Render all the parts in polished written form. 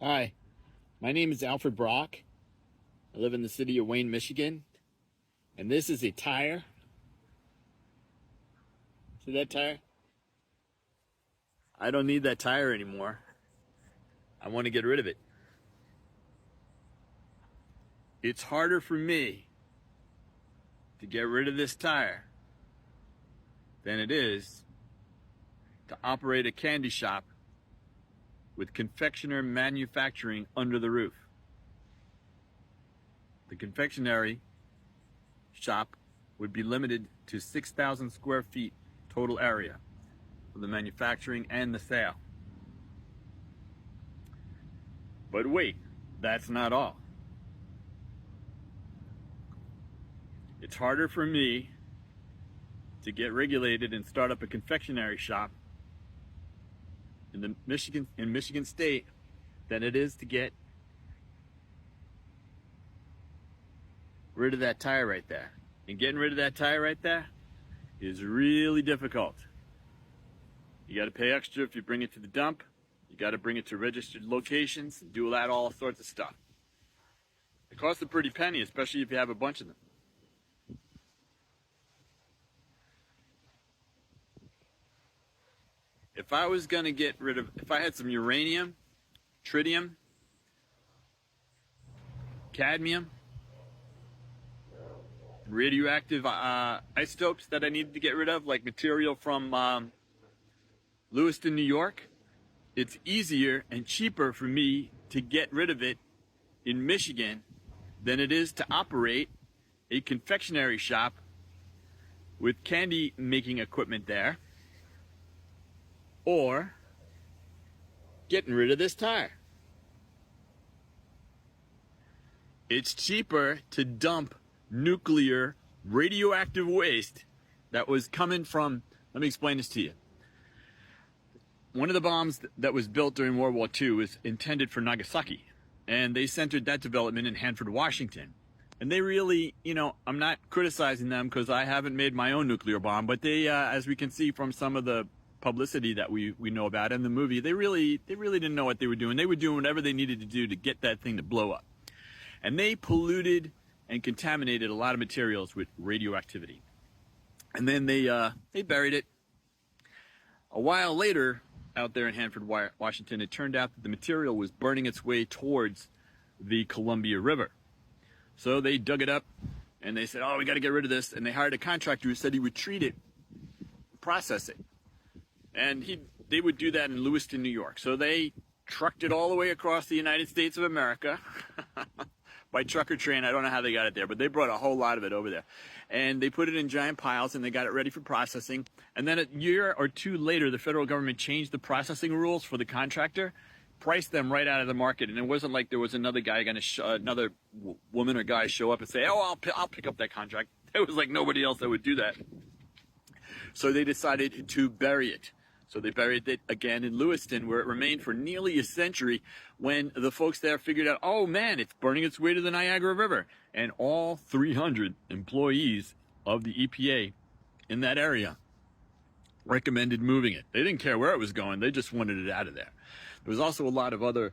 Hi, my name is Alfred Brock. I live in the city of Wayne, Michigan, and this is a tire. See that tire? I don't need that tire anymore. I want to get rid of it. It's harder for me to get rid of this tire than it is to operate a candy shop with confectioner manufacturing under the roof. The confectionery shop would be limited to 6,000 square feet total area for the manufacturing and the sale. But wait, that's not all. It's harder for me to get regulated and start up a confectionery shop in Michigan State than it is to get rid of that tire right there. And getting rid of that tire right there is really difficult. You got to pay extra if you bring it to the dump. You got to bring it to registered locations and do that, all sorts of stuff. It costs a pretty penny, especially if you have a bunch of them. If I was going to get rid of, if I had some uranium, tritium, cadmium, radioactive isotopes that I needed to get rid of, like material from Lewiston, New York, it's easier and cheaper for me to get rid of it in Michigan than it is to operate a confectionery shop with candy making equipment there, or getting rid of this tire. It's cheaper to dump nuclear radioactive waste that was coming from, let me explain this to you. One of the bombs that was built during World War II was intended for Nagasaki, and they centered that development in Hanford, Washington. And they really, I'm not criticizing them because I haven't made my own nuclear bomb, but they, as we can see from some of the publicity that we know about in the movie, they really didn't know what they were doing. They were doing whatever they needed to do to get that thing to blow up. And they polluted and contaminated a lot of materials with radioactivity. And then they buried it. A while later, out there in Hanford, Washington, it turned out that the material was burning its way towards the Columbia River. So they dug it up and they said, oh, we got to get rid of this. And they hired a contractor who said he would treat it, process it. And they would do that in Lewiston, New York. So they trucked it all the way across the United States of America by truck or train. I don't know how they got it there, but they brought a whole lot of it over there. And they put it in giant piles and they got it ready for processing. And then a year or two later, the federal government changed the processing rules for the contractor, priced them right out of the market. And it wasn't like there was another guy another woman or guy show up and say, oh, I'll pick up that contract. There was like nobody else that would do that. So they decided to bury it. So they buried it again in Lewiston, where it remained for nearly a century, when the folks there figured out, oh man, it's burning its way to the Niagara River. And all 300 employees of the EPA in that area recommended moving it. They didn't care where it was going. They just wanted it out of there. There was also a lot of other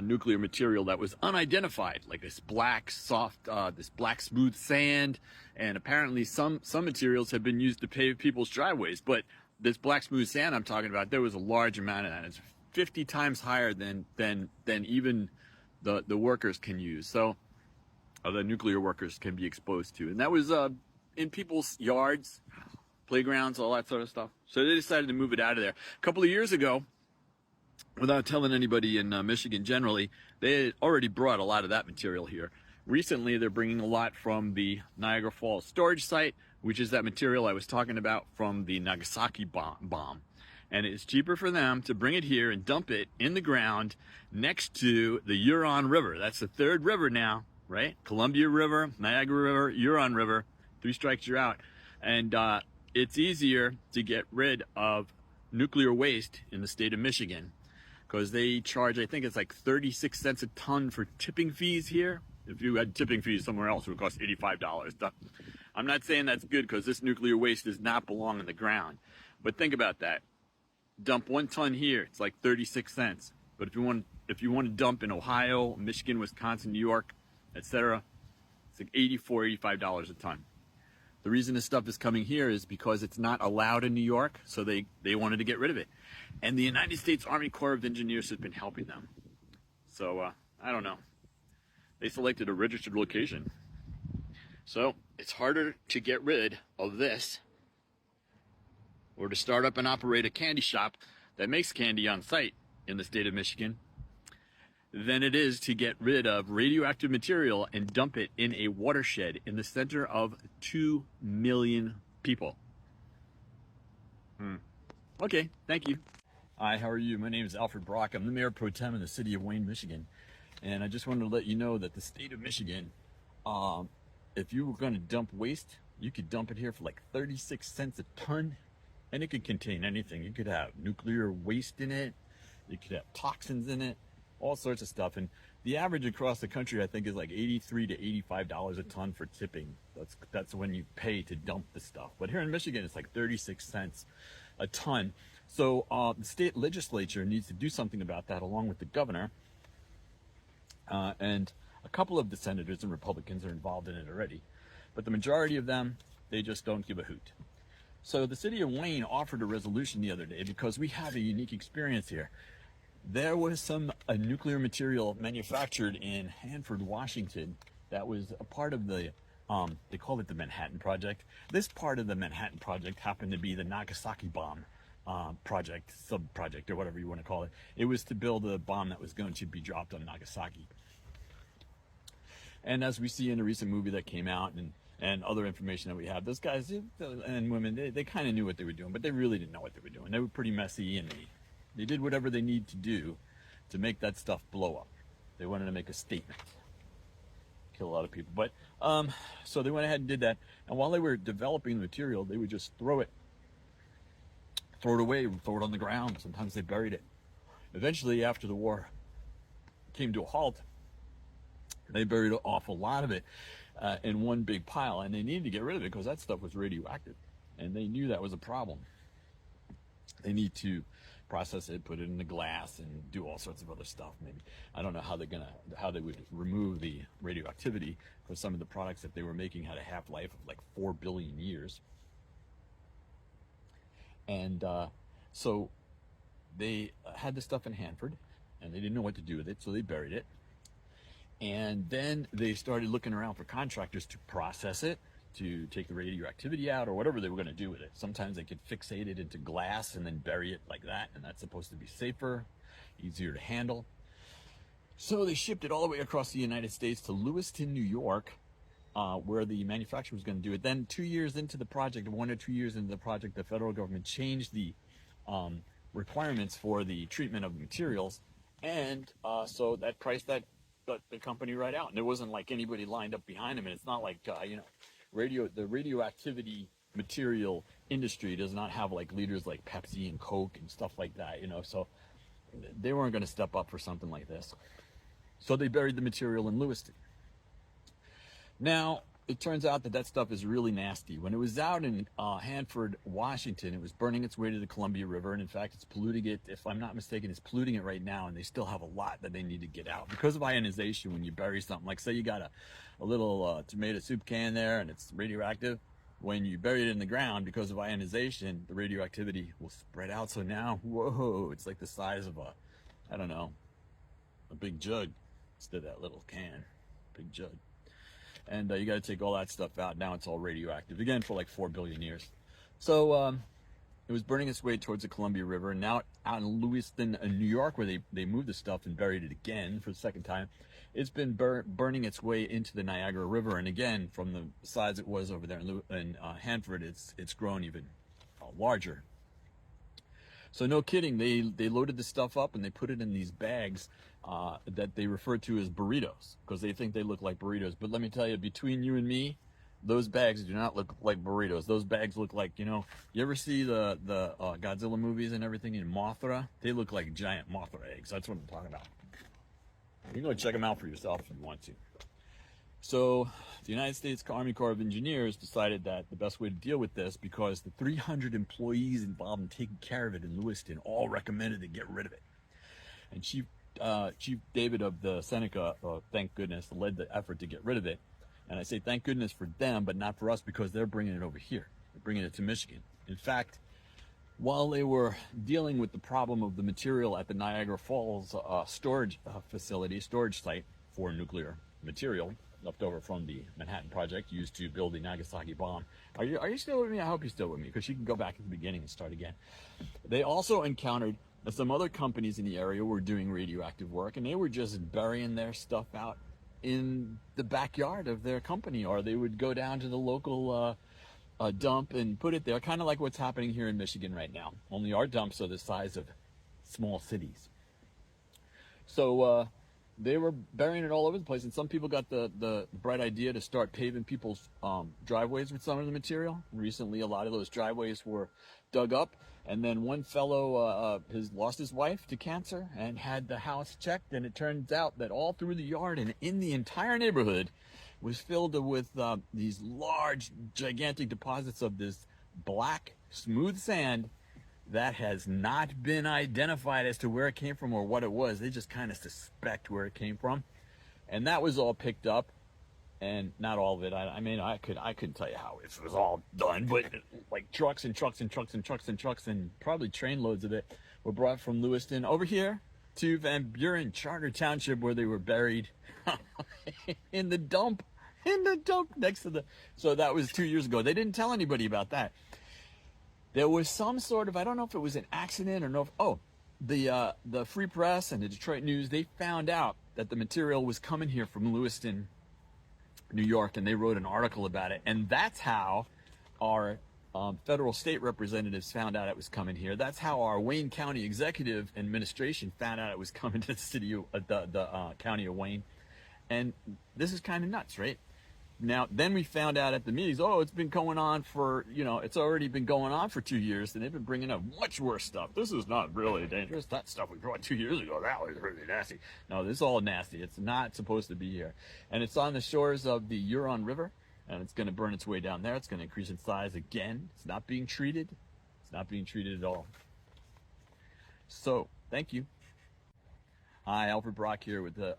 nuclear material that was unidentified, like this black smooth sand. And apparently some materials have been used to pave people's driveways. But this black smooth sand I'm talking about, there was a large amount of that. It's 50 times higher than even the workers can use. So, the nuclear workers can be exposed to. And that was in people's yards, playgrounds, all that sort of stuff. So they decided to move it out of there. A couple of years ago, without telling anybody in Michigan generally, they had already brought a lot of that material here. Recently, they're bringing a lot from the Niagara Falls Storage Site, which is that material I was talking about from the Nagasaki bomb. And it's cheaper for them to bring it here and dump it in the ground next to the Huron River. That's the third river now, right? Columbia River, Niagara River, Huron River. 3 strikes, you're out. And it's easier to get rid of nuclear waste in the state of Michigan because they charge, I think it's like 36 cents a ton for tipping fees here. If you had tipping fees somewhere else, it would cost $85. I'm not saying that's good because this nuclear waste does not belong in the ground. But think about that. Dump 1 ton here, it's like 36 cents. But if you want to dump in Ohio, Michigan, Wisconsin, New York, etc., it's like $84, $85 a ton. The reason this stuff is coming here is because it's not allowed in New York, so they wanted to get rid of it. And the United States Army Corps of Engineers has been helping them. So, I don't know. They selected a registered location. So, it's harder to get rid of this or to start up and operate a candy shop that makes candy on site in the state of Michigan than it is to get rid of radioactive material and dump it in a watershed in the center of 2 million people. Okay, thank you. Hi, how are you? My name is Alfred Brock. I'm the Mayor Pro Tem in the city of Wayne, Michigan. And I just wanted to let you know that the state of Michigan, if you were going to dump waste, you could dump it here for like 36 cents a ton, and it could contain anything. You could have nuclear waste in it, you could have toxins in it, all sorts of stuff. And the average across the country, I think, is like $83 to $85 a ton for tipping. That's when you pay to dump the stuff. But here in Michigan, it's like 36 cents a ton. So the state legislature needs to do something about that, along with the governor. And a couple of the senators and Republicans are involved in it already. But the majority of them, they just don't give a hoot. So the city of Wayne offered a resolution the other day because we have a unique experience here. There was some nuclear material manufactured in Hanford, Washington, that was a part of the, they call it the Manhattan Project. This part of the Manhattan Project happened to be the Nagasaki bomb project, sub-project, or whatever you want to call it. It was to build a bomb that was going to be dropped on Nagasaki. And as we see in a recent movie that came out, and other information that we have, those guys and women, they kind of knew what they were doing, but they really didn't know what they were doing. They were pretty messy, and they did whatever they need to do to make that stuff blow up. They wanted to make a statement, kill a lot of people. But so they went ahead and did that. And while they were developing the material, they would just throw it away, throw it on the ground. Sometimes they buried it. Eventually, after the war came to a halt, they buried an awful lot of it in one big pile, and they needed to get rid of it because that stuff was radioactive, and they knew that was a problem. They need to process it, put it in the glass, and do all sorts of other stuff. Maybe I don't know how they would remove the radioactivity, because some of the products that they were making had a half-life of like 4 billion years. And so they had this stuff in Hanford, and they didn't know what to do with it, so they buried it. And then they started looking around for contractors to process it, to take the radioactivity out, or whatever they were going to do with it. Sometimes they could fixate it into glass and then bury it like that, and that's supposed to be safer, easier to handle. So they shipped it all the way across the United States to Lewiston, New York, where the manufacturer was going to do it. Then 2 years into the project, 1 or 2 years into the project, the federal government changed the requirements for the treatment of the materials, and so that priced the company right out. And there wasn't like anybody lined up behind them. And it's not like the radioactivity material industry does not have like leaders like Pepsi and Coke and stuff like that, so they weren't going to step up for something like this. So they buried the material in Lewiston. Now, it turns out that stuff is really nasty. When it was out in Hanford, Washington, it was burning its way to the Columbia River, and in fact, it's polluting it. If I'm not mistaken, it's polluting it right now, and they still have a lot that they need to get out. Because of ionization, when you bury something, like say you got a little tomato soup can there, and it's radioactive, when you bury it in the ground, because of ionization, the radioactivity will spread out. So now, whoa, it's like the size of a big jug instead of that little can, big jug. And you got to take all that stuff out. Now it's all radioactive again for like 4 billion years. So it was burning its way towards the Columbia River, and now out in Lewiston, New York, where they moved the stuff and buried it again for the second time, it's been burning its way into the Niagara River. And again, from the size it was over there in Hanford, it's grown even larger. So no kidding, they loaded the stuff up and they put it in these bags that they refer to as burritos, because they think they look like burritos. But let me tell you, between you and me, those bags do not look like burritos. Those bags look like, you ever see the Godzilla movies and everything in Mothra? They look like giant Mothra eggs. That's what I'm talking about. You can go check them out for yourself if you want to. So the United States Army Corps of Engineers decided that the best way to deal with this, because the 300 employees involved in taking care of it in Lewiston all recommended to get rid of it. And Chief Chief David of the Seneca, thank goodness, led the effort to get rid of it. And I say thank goodness for them, but not for us, because they're bringing it over here. They're bringing it to Michigan. In fact, while they were dealing with the problem of the material at the Niagara Falls storage site for nuclear material left over from the Manhattan Project used to build the Nagasaki bomb. Are you still with me? I hope you're still with me, because you can go back to the beginning and start again. They also encountered that some other companies in the area were doing radioactive work, and they were just burying their stuff out in the backyard of their company, or they would go down to the local dump and put it there, kind of like what's happening here in Michigan right now. Only our dumps are the size of small cities. So they were burying it all over the place, and some people got the bright idea to start paving people's driveways with some of the material. Recently, a lot of those driveways were dug up, and then one fellow has lost his wife to cancer and had the house checked, and it turns out that all through the yard and in the entire neighborhood was filled with these large, gigantic deposits of this black, smooth sand that has not been identified as to where it came from or what it was. They just kind of suspect where it came from. And that was all picked up, and not all of it. I mean, I couldn't tell you how it was all done, but like trucks and trucks and trucks and trucks and trucks and probably trainloads of it were brought from Lewiston over here to Van Buren Charter Township, where they were buried in the dump next to the, so that was 2 years ago. They didn't tell anybody about that. There was some sort of, I don't know if it was an accident or no, the Free Press and the Detroit News, they found out that the material was coming here from Lewiston, New York, and they wrote an article about it. And that's how our federal state representatives found out it was coming here. That's how our Wayne County Executive Administration found out it was coming to the city of the county of Wayne. And this is kind of nuts, right? Now, then we found out at the meetings, it's been going on for, it's already been going on for 2 years, and they've been bringing up much worse stuff. This is not really dangerous. That stuff we brought 2 years ago, that was really nasty. No, this is all nasty. It's not supposed to be here. And it's on the shores of the Huron River, and it's going to burn its way down there. It's going to increase in size again. It's not being treated. It's not being treated at all. So, thank you. Hi, Alfred Brock here with the,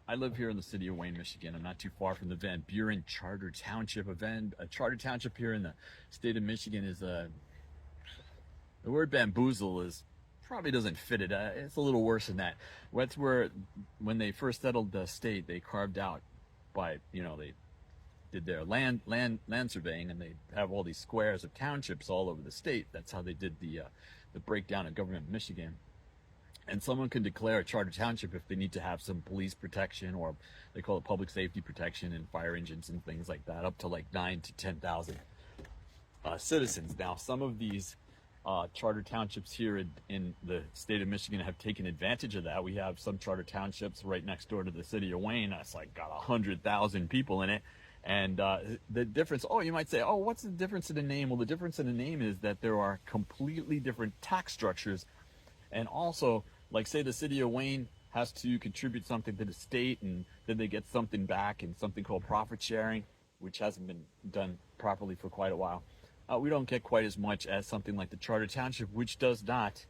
I live here in the city of Wayne, Michigan. I'm not too far from the Van Buren Charter Township. A charter township here in the state of Michigan is the word bamboozle is probably doesn't fit it. It's a little worse than that. That's where, when they first settled the state, they carved out by, they did their land surveying, and they have all these squares of townships all over the state. That's how they did the breakdown of government in Michigan. And someone can declare a charter township if they need to have some police protection, or they call it public safety protection, and fire engines and things like that, up to like 9,000 to 10,000 citizens. Now, some of these charter townships here in the state of Michigan have taken advantage of that. We have some charter townships right next door to the city of Wayne that's like got 100,000 people in it. And the difference, you might say, what's the difference in the name? Well, the difference in the name is that there are completely different tax structures, and also, like, say the city of Wayne has to contribute something to the state, and then they get something back in something called profit sharing, which hasn't been done properly for quite a while. We don't get quite as much as something like the Charter Township, which does not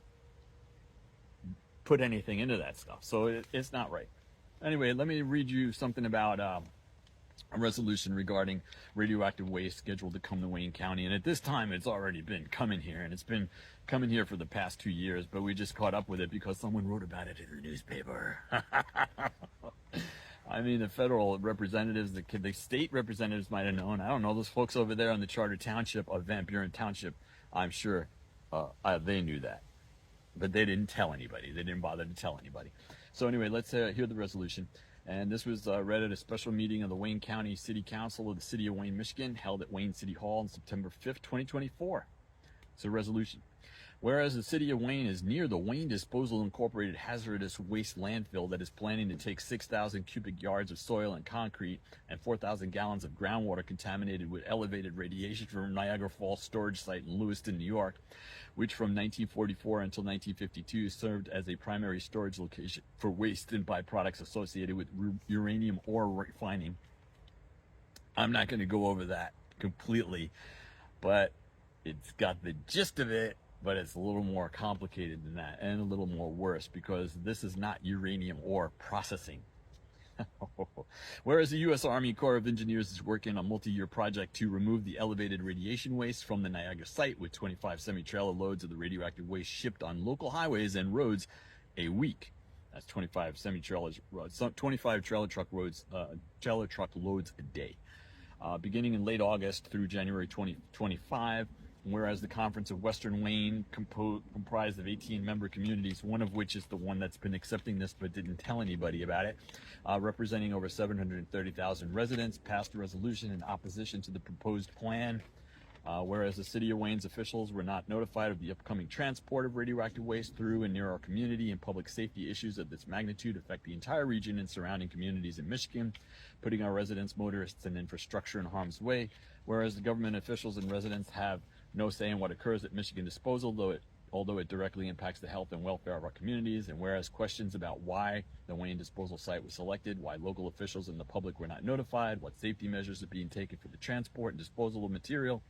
put anything into that stuff. So it's not right. Anyway, let me read you something about a resolution regarding radioactive waste scheduled to come to Wayne County. And at this time, it's already been coming here, and it's been coming here for the past 2 years, but we just caught up with it because someone wrote about it in the newspaper. I mean, the federal representatives, the state representatives might have known. I don't know, those folks over there on the Charter Township of Van Buren Township, I'm sure they knew that. But they didn't tell anybody. They didn't bother to tell anybody. So anyway, let's hear the resolution. And this was read at a special meeting of the Wayne County City Council of the City of Wayne, Michigan, held at Wayne City Hall on September 5th, 2024. It's a resolution. Whereas the City of Wayne is near the Wayne Disposal Incorporated hazardous waste landfill that is planning to take 6,000 cubic yards of soil and concrete and 4,000 gallons of groundwater contaminated with elevated radiation from Niagara Falls Storage Site in Lewiston, New York, which from 1944 until 1952 served as a primary storage location for waste and byproducts associated with uranium ore refining. I'm not going to go over that completely, but it's got the gist of it. but it's a little more complicated than that, and a little more worse, because this is not uranium ore processing. Whereas the U.S. Army Corps of Engineers is working on a multi-year project to remove the elevated radiation waste from the Niagara site, with 25 semi-trailer loads of the radioactive waste shipped on local highways and roads a week. That's 25 semi-trailers, 25 trailer truck loads a day, beginning in late August through January 2025. Whereas the Conference of Western Wayne, comprised of 18 member communities, one of which is the one that's been accepting this but didn't tell anybody about it, representing over 730,000 residents, passed a resolution in opposition to the proposed plan. Whereas the City of Wayne's officials were not notified of the upcoming transport of radioactive waste through and near our community, and public safety issues of this magnitude affect the entire region and surrounding communities in Michigan, putting our residents, motorists, and infrastructure in harm's way. Whereas the government officials and residents have no say in what occurs at Michigan Disposal, although it directly impacts the health and welfare of our communities. And whereas questions about why the Wayne disposal site was selected, why local officials and the public were not notified, what safety measures are being taken for the transport and disposal of material,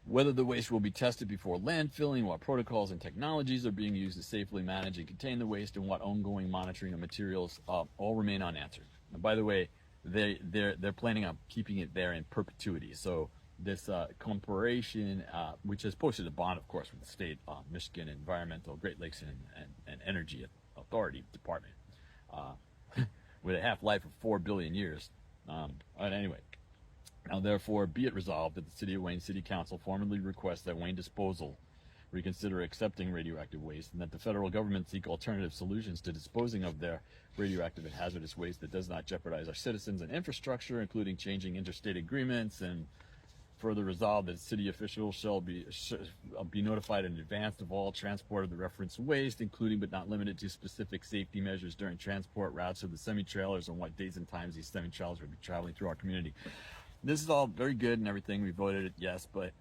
whether the waste will be tested before landfilling, what protocols and technologies are being used to safely manage and contain the waste, and what ongoing monitoring of materials all remain unanswered. And by the way, they're planning on keeping it there in perpetuity. So this corporation, which has posted a bond, of course, with the state Michigan Environmental, Great Lakes and Energy Authority Department, with a half-life of 4 billion years. But anyway, now therefore be it resolved that the City of Wayne City Council formally requests that Wayne Disposal reconsider accepting radioactive waste, and that the federal government seek alternative solutions to disposing of their radioactive and hazardous waste that does not jeopardize our citizens and infrastructure, including changing interstate agreements. And further resolved that city officials shall be notified in advance of all transport of the referenced waste, including but not limited to specific safety measures during transport, routes of the semi-trailers, and what days and times these semi-trailers will be traveling through our community. This is all very good and everything. We voted it yes, but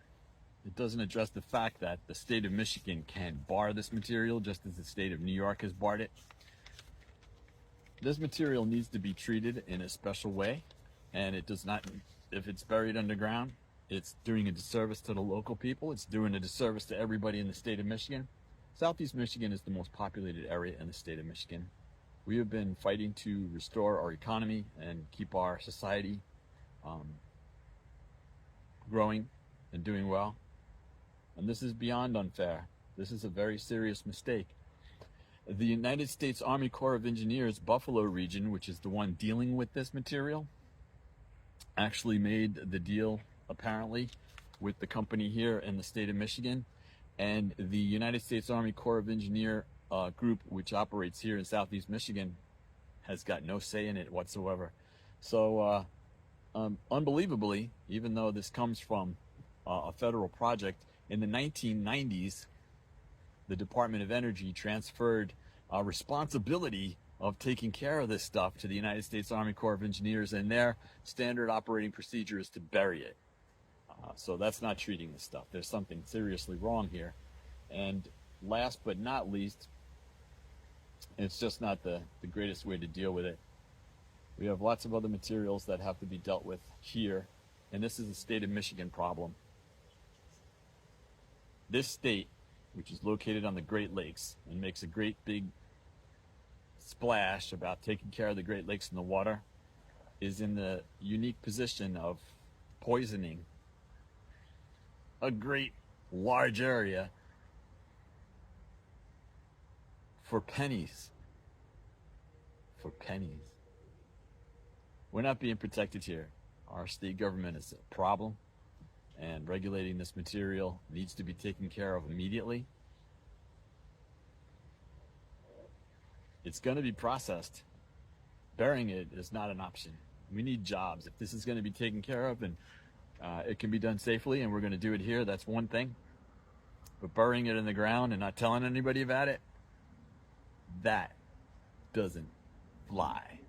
it doesn't address the fact that the state of Michigan can bar this material, just as the state of New York has barred it. This material needs to be treated in a special way, and it does not, if it's buried underground, it's doing a disservice to the local people. It's doing a disservice to everybody in the state of Michigan. Southeast Michigan is the most populated area in the state of Michigan. We have been fighting to restore our economy and keep our society growing and doing well. And this is beyond unfair. This is a very serious mistake. The United States Army Corps of Engineers Buffalo region, which is the one dealing with this material, actually made the deal, apparently, with the company here in the state of Michigan. And the United States Army Corps of Engineer group, which operates here in Southeast Michigan, has got no say in it whatsoever. So, unbelievably, even though this comes from a federal project, in the 1990s, the Department of Energy transferred responsibility of taking care of this stuff to the United States Army Corps of Engineers, and their standard operating procedure is to bury it. So that's not treating this stuff. There's something seriously wrong here. And last but not least, it's just not the greatest way to deal with it. We have lots of other materials that have to be dealt with here, and this is a state of Michigan problem. This state, which is located on the Great Lakes and makes a great big splash about taking care of the Great Lakes and the water, is in the unique position of poisoning a great large area for pennies. For pennies. We're not being protected here. Our state government is a problem, and regulating this material needs to be taken care of immediately. It's going to be processed. Burying it is not an option. We need jobs. If this is going to be taken care of and it can be done safely, and we're going to do it here, that's one thing. But burying it in the ground and not telling anybody about it, that doesn't fly.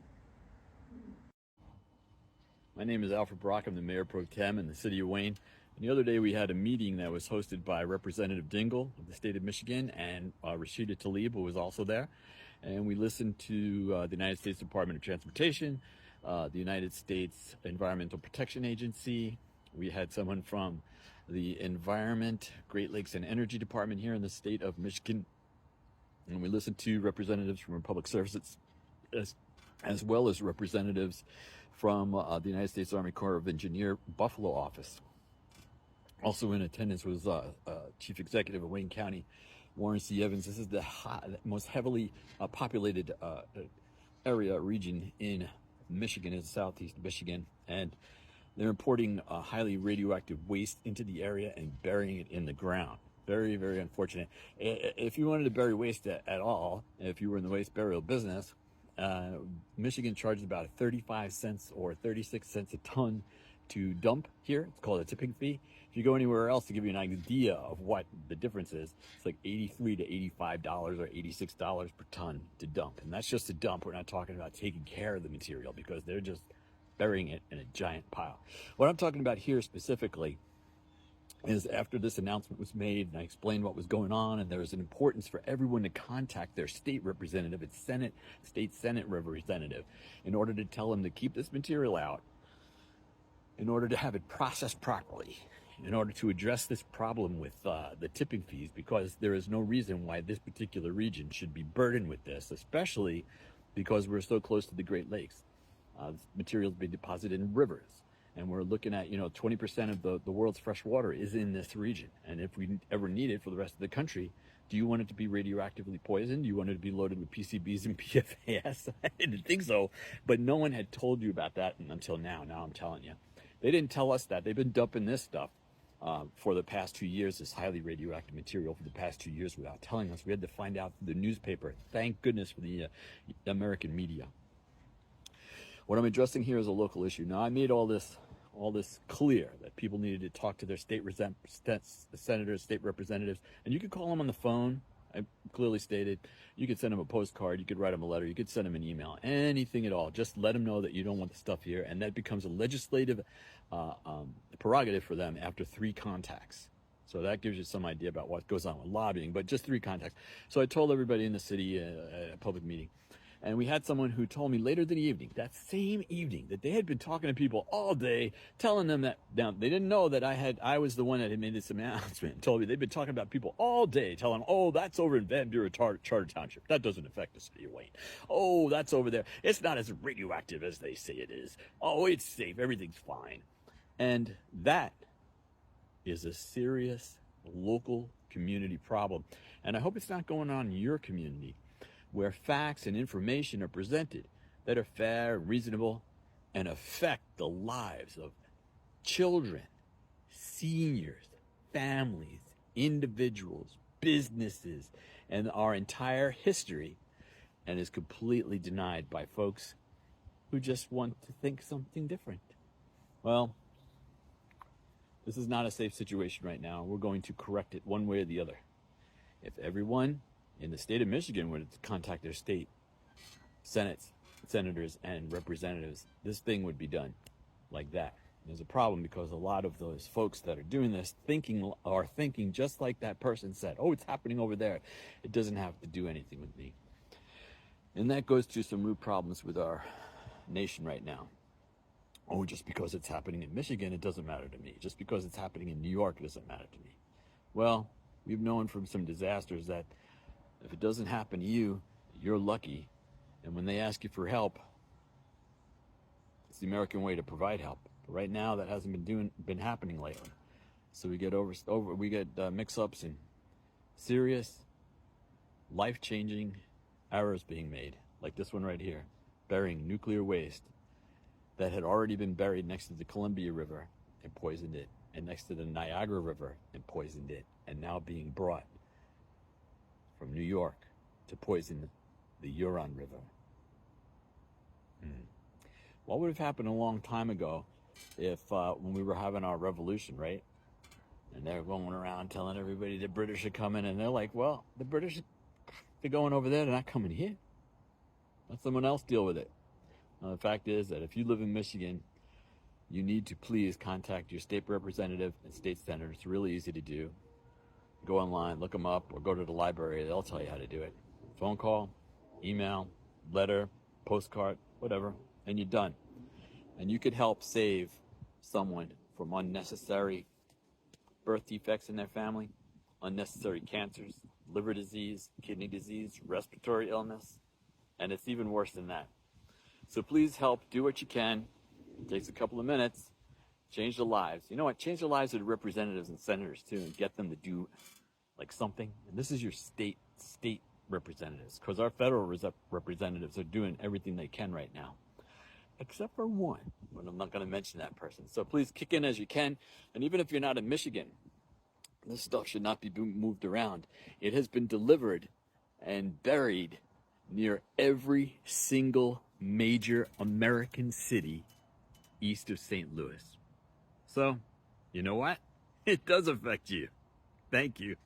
My name is Alfred Brock. I'm the Mayor Pro Tem in the City of Wayne. And the other day we had a meeting that was hosted by Representative Dingell of the state of Michigan, and Rashida Tlaib, who was also there. And we listened to the United States Department of Transportation, the United States Environmental Protection Agency. We had someone from the Environment, Great Lakes, and Energy Department here in the state of Michigan. And we listen to representatives from Public Services as well as representatives from the United States Army Corps of Engineer Buffalo office. Also in attendance was Chief Executive of Wayne County, Warren C. Evans. This is the most heavily populated region in Michigan, is southeast Michigan, and they're importing highly radioactive waste into the area and burying it in the ground. Very, very unfortunate. If you wanted to bury waste at all, if you were in the waste burial business, Michigan charges about 35 cents or 36 cents a ton to dump here. It's called a tipping fee. If you go anywhere else, to give you an idea of what the difference is, it's like $83 to $85 or $86 per ton to dump. And that's just a dump. We're not talking about taking care of the material, because they're just burying it in a giant pile. What I'm talking about here specifically is after this announcement was made and I explained what was going on, and there was an importance for everyone to contact their state representative and state Senate representative in order to tell them to keep this material out, in order to have it processed properly, in order to address this problem with the tipping fees, because there is no reason why this particular region should be burdened with this, especially because we're so close to the Great Lakes. This material has been deposited in rivers, and we're looking at, 20% of the world's fresh water is in this region. And if we ever need it for the rest of the country, do you want it to be radioactively poisoned? Do you want it to be loaded with PCBs and PFAS? I didn't think so, but no one had told you about that until now. Now I'm telling you. They didn't tell us that. They've been dumping this stuff for the past 2 years, this highly radioactive material for the past 2 years without telling us. We had to find out through the newspaper. Thank goodness for the American media. What I'm addressing here is a local issue. Now, I made all this clear that people needed to talk to their senators, state representatives, and you could call them on the phone. I clearly stated you could send them a postcard, you could write them a letter, you could send them an email, anything at all. Just let them know that you don't want the stuff here, and that becomes a legislative prerogative for them after 3 contacts. So that gives you some idea about what goes on with lobbying, but just 3 contacts. So I told everybody in the city at a public meeting. And we had someone who told me later in the evening, that same evening, that they had been talking to people all day, telling them that, now they didn't know that I was the one that had made this announcement, and told me they'd been talking about people all day, telling them, oh, that's over in Van Buren Charter Township. That doesn't affect the city of Wayne. Oh, that's over there. It's not as radioactive as they say it is. Oh, it's safe. Everything's fine. And that is a serious local community problem. And I hope it's not going on in your community, where facts and information are presented that are fair, reasonable, and affect the lives of children, seniors, families, individuals, businesses, and our entire history, and is completely denied by folks who just want to think something different. Well, this is not a safe situation right now. We're going to correct it one way or the other. If everyone in the state of Michigan would contact their state senators and representatives, this thing would be done like that. There's a problem because a lot of those folks that are doing this are thinking just like that person said, oh, it's happening over there. It doesn't have to do anything with me. And that goes to some root problems with our nation right now. Oh, just because it's happening in Michigan, it doesn't matter to me. Just because it's happening in New York, it doesn't matter to me. Well, we've known from some disasters that if it doesn't happen to you, you're lucky. And when they ask you for help, it's the American way to provide help. But right now, that hasn't been happening lately. So we get mix-ups and serious, life-changing errors being made, like this one right here, burying nuclear waste that had already been buried next to the Columbia River and poisoned it, and next to the Niagara River and poisoned it, and now being brought from New York to poison the Huron River. What would have happened a long time ago if when we were having our revolution, right? And they're going around telling everybody the British are coming, and they're like, well, the British, they're going over there, they're not coming here. Let someone else deal with it. Now, the fact is that if you live in Michigan, you need to please contact your state representative and state senator. It's really easy to do. Go online, look them up, or go to the library. They'll tell you how to do it. Phone call, email, letter, postcard, whatever, and you're done. And you could help save someone from unnecessary birth defects in their family, unnecessary cancers, liver disease, kidney disease, respiratory illness, and it's even worse than that. So please help, do what you can. It takes a couple of minutes. Change the lives. You know what? Change the lives of the representatives and senators too, and get them to do like something. And this is your state representatives, because our federal representatives are doing everything they can right now, except for one, but I'm not going to mention that person. So please kick in as you can. And even if you're not in Michigan, this stuff should not be moved around. It has been delivered and buried near every single major American city east of St. Louis. So, you know what? It does affect you. Thank you.